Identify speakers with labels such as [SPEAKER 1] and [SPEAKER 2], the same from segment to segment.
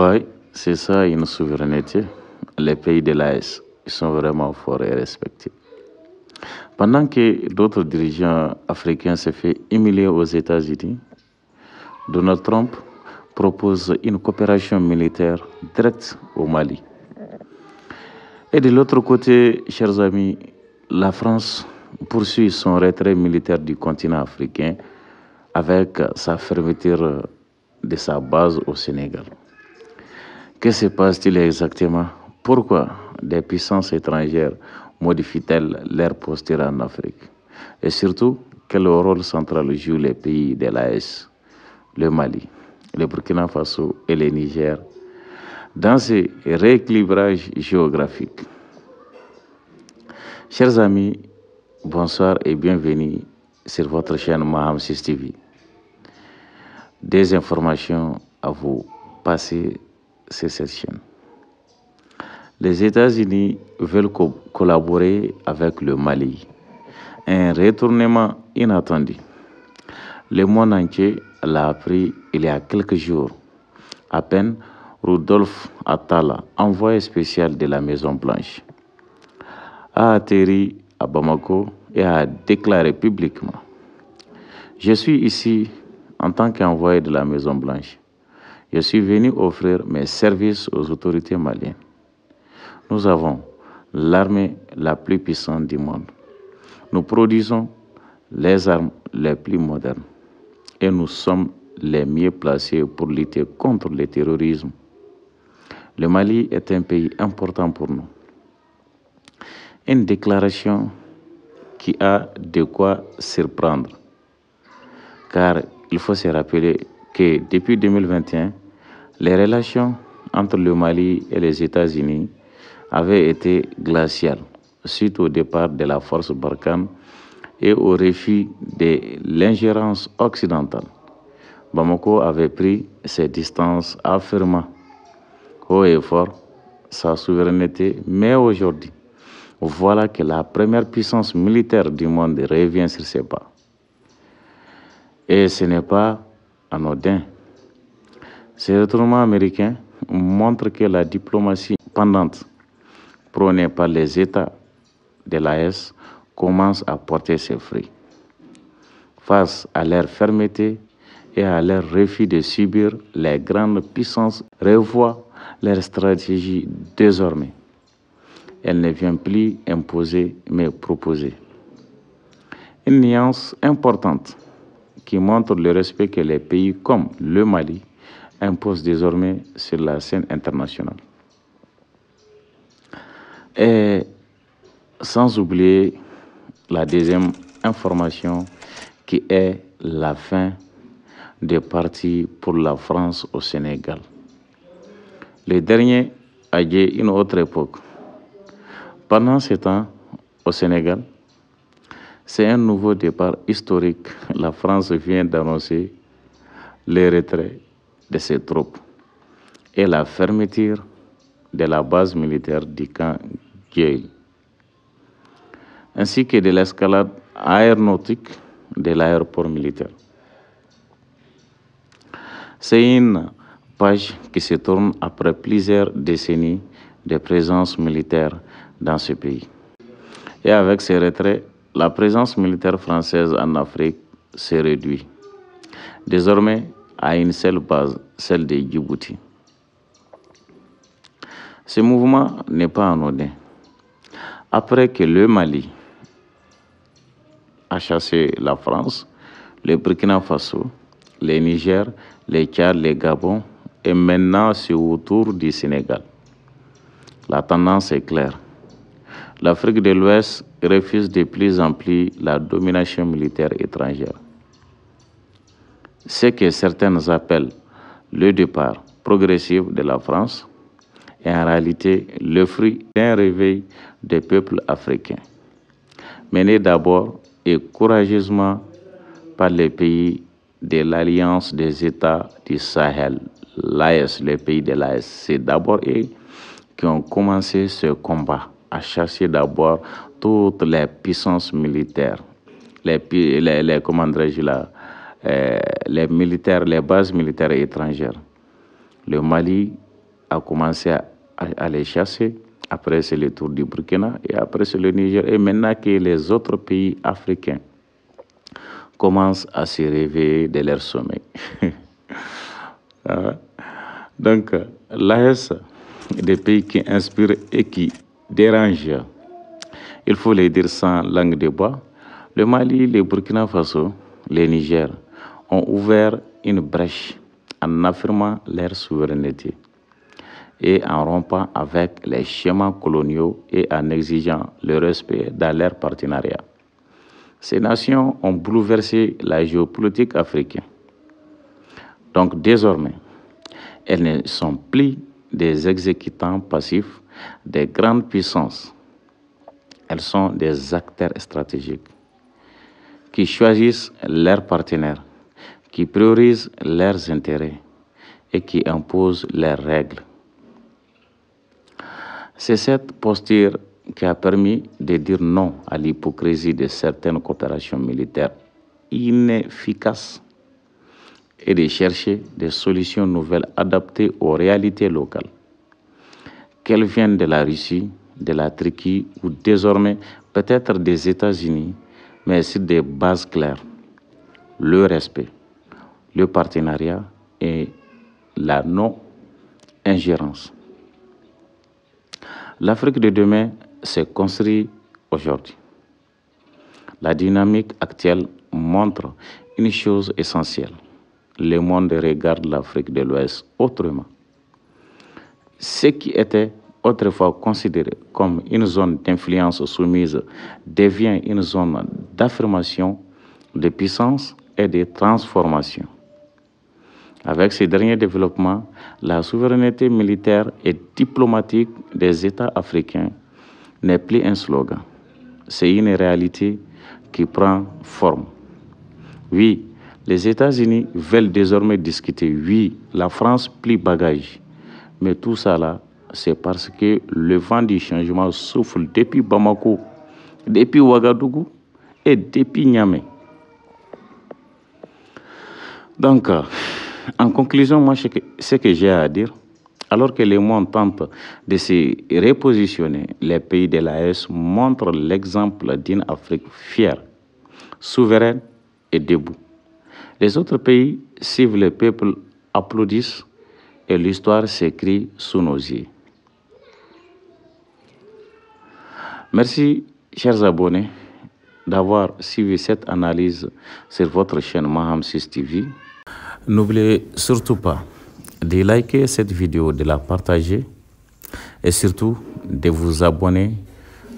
[SPEAKER 1] Oui, c'est ça une souveraineté. Les pays de l'AS, ils sont vraiment forts et respectés. Pendant que d'autres dirigeants africains se font humilier aux États-Unis, Donald Trump propose une coopération militaire directe au Mali. Et de l'autre côté, chers amis, la France poursuit son retrait militaire du continent africain avec sa fermeture de sa base au Sénégal. Que se passe-t-il exactement? Pourquoi des puissances étrangères modifient-elles leur posture en Afrique? Et surtout, quel rôle central jouent les pays de l'AS, le Mali, le Burkina Faso et le Niger dans ces rééquilibrages géographiques? Chers amis, bonsoir et bienvenue sur votre chaîne Maham 6 TV. Des informations à vous passer sur cette chaîne. Les États-Unis veulent collaborer avec le Mali. Un retournement inattendu. Le monde entier l'a appris il y a quelques jours. À peine, Rudolf Attala, envoyé spécial de la Maison-Blanche, a atterri à Bamako et a déclaré publiquement: je suis ici en tant qu'envoyé de la Maison-Blanche. Je suis venu offrir mes services aux autorités maliennes. Nous avons l'armée la plus puissante du monde. Nous produisons les armes les plus modernes et nous sommes les mieux placés pour lutter contre le terrorisme. Le Mali est un pays important pour nous. Une déclaration qui a de quoi surprendre, car il faut se rappeler que depuis 2021, les relations entre le Mali et les États-Unis avaient été glaciales suite au départ de la force Barkhane et au refus de l'ingérence occidentale. Bamako avait pris ses distances, affirmant haut et fort sa souveraineté, mais aujourd'hui, voilà que la première puissance militaire du monde revient sur ses pas. Et ce n'est pas anodin. Ce retournement américain montre que la diplomatie pendante prônée par les États de l'AS commence à porter ses fruits. Face à leur fermeté et à leur refus de subir, les grandes puissances revoient leur stratégie désormais. Elle ne vient plus imposer, mais proposer. Une nuance importante qui montre le respect que les pays comme le Mali imposent désormais sur la scène internationale. Et sans oublier la deuxième information qui est la fin des partis pour la France au Sénégal. Le dernier a eu une autre époque. Pendant ce temps, au Sénégal, c'est un nouveau départ historique. La France vient d'annoncer le retrait de ses troupes et la fermeture de la base militaire du camp Gueil, ainsi que de l'escalade aéronautique de l'aéroport militaire. C'est une page qui se tourne après plusieurs décennies de présence militaire dans ce pays. Et avec ces retraits, la présence militaire française en Afrique se réduit désormais à une seule base, celle de Djibouti. Ce mouvement n'est pas anodin. Après que le Mali a chassé la France, le Burkina Faso, le Niger, le Tchad, le Gabon et maintenant c'est au tour du Sénégal. La tendance est claire. L'Afrique de l'Ouest refuse de plus en plus la domination militaire étrangère. Ce que certains appellent le départ progressif de la France est en réalité le fruit d'un réveil des peuples africains, mené d'abord et courageusement par les pays de l'Alliance des États du Sahel, l'AES, les pays de l'AES. C'est d'abord eux qui ont commencé ce combat à chasser d'abord toutes les puissances militaires, les militaires, les bases militaires étrangères. Le Mali a commencé à les chasser. Après, c'est le tour du Burkina et après, c'est le Niger. Et maintenant que les autres pays africains commencent à se réveiller de leur sommeil. Donc, l'AES, des pays qui inspirent et qui dérangent, il faut les dire sans langue de bois. Le Mali, le Burkina Faso, le Niger ont ouvert une brèche en affirmant leur souveraineté et en rompant avec les schémas coloniaux et en exigeant le respect dans leur partenariat. Ces nations ont bouleversé la géopolitique africaine. Donc désormais, elles ne sont plus des exécutants passifs des grandes puissances. Elles sont des acteurs stratégiques qui choisissent leurs partenaires, qui priorisent leurs intérêts et qui imposent leurs règles. C'est cette posture qui a permis de dire non à l'hypocrisie de certaines coopérations militaires inefficaces et de chercher des solutions nouvelles adaptées aux réalités locales. Qu'elles viennent de la Russie, de la Turquie ou désormais peut-être des États-Unis, mais sur des bases claires. Le respect, le partenariat et la non-ingérence. L'Afrique de demain s'est construite aujourd'hui. La dynamique actuelle montre une chose essentielle. Le monde regarde l'Afrique de l'Ouest autrement. Ce qui était autrefois considéré comme une zone d'influence soumise devient une zone d'affirmation, de puissance et de transformation. Avec ces derniers développements, la souveraineté militaire et diplomatique des États africains n'est plus un slogan. C'est une réalité qui prend forme. Oui, les États-Unis veulent désormais discuter. Oui, la France plie bagage. Mais tout ça là, c'est parce que le vent du changement souffle depuis Bamako, depuis Ouagadougou et depuis Niamey. Donc, en conclusion, moi, ce que j'ai à dire, alors que le monde tente de se repositionner, les pays de l'AES montrent l'exemple d'une Afrique fière, souveraine et debout. Les autres pays suivent, les peuples applaudissent et l'histoire s'écrit sous nos yeux. Merci, chers abonnés, d'avoir suivi cette analyse sur votre chaîne Maham 6 TV. N'oubliez surtout pas de liker cette vidéo, de la partager et surtout de vous abonner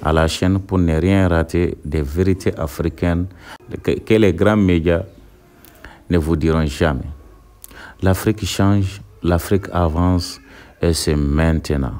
[SPEAKER 1] à la chaîne pour ne rien rater des vérités africaines que les grands médias ne vous diront jamais. L'Afrique change, l'Afrique avance et c'est maintenant.